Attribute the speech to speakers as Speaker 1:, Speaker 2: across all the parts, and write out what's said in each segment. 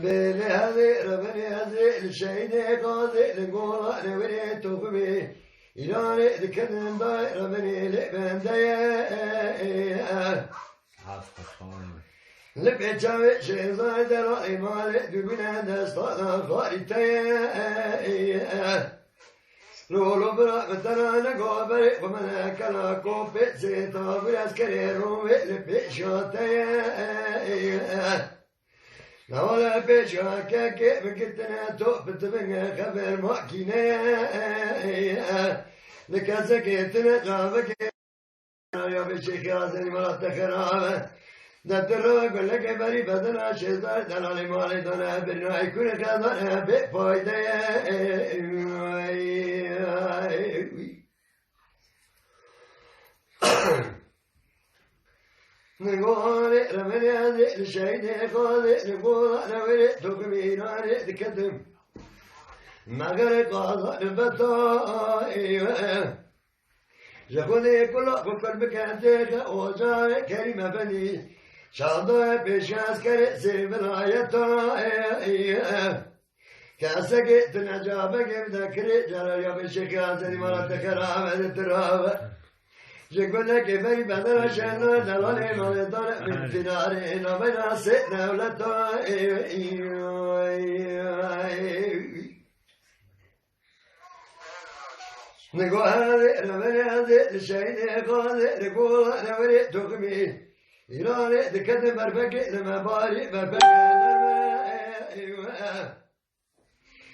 Speaker 1: بين هذه ربني هذه الشيء قاضي لقول نوري توفي إيراني ذكرن داي ربني لبن داي لبي جاوي شيزاي دراي مالي دبنا دستانا خارتاي لولو برا مترانا قابري ومن كلا كوبي زيتا براس كريرو لبي شاتاي نولا بيشا كاكي بكتنا توب تبنى خبر ماكينة لكاسا كيتنا جابك يا بشي خيازني مرات خرابة دترو قل لك بري بدنا شيطان دلالي مالي دنا برنا يكون كذا بفايدة نقول رمني هذه الشيء قاضي نقول نوري تكميناني تكتم مغري قاضي نبطاي جخوني كل بكاتك وجاي كريمة بني شاضي بشاس كري سيبلايتاي كاسك تنجابك بذكري جرى يا بشكاتي مرات كرامة الترابة يقول لك بري بدل شنا دلالي مالدار من فداري نبنا سيدنا ولدا نقول هذه ربنا هذه الشيء قاضي نقول نوري تقمي إيراني ذكرت بربك لما باري بربك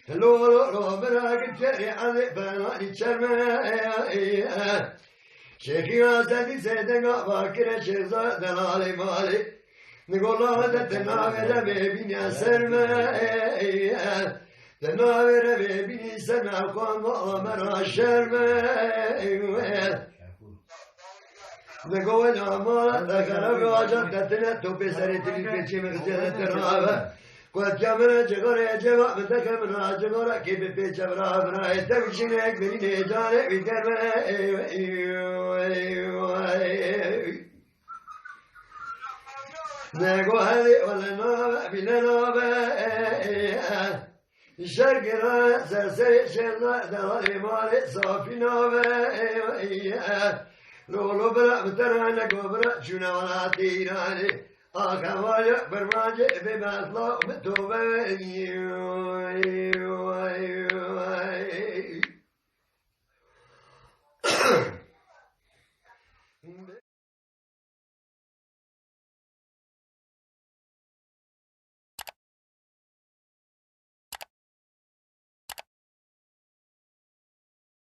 Speaker 1: لولو ربنا كتير عذب بناني شرمه شيخي واسدي سيدنا باكر شيزا دلالي مالي نقول هذا تناور بيبيني سلمى تناور بيبيني سمع قوم وامر الشرمى نقول أمال ذكر واجب تتنا بسري تلقي مخزن الترابة قد جمنا جغر جواب ذكر من جغر كيف بيجبر بنا يتمشينك بني جاري بكرم نقول هذه ولا نوبة بلا نوبة الشرق را سرسري شلا دلالي مالي صافي نوبة لولو بلا بترانا قبرا شنا ولا تيراني آخوايا برماجي بباطلا ومتوبة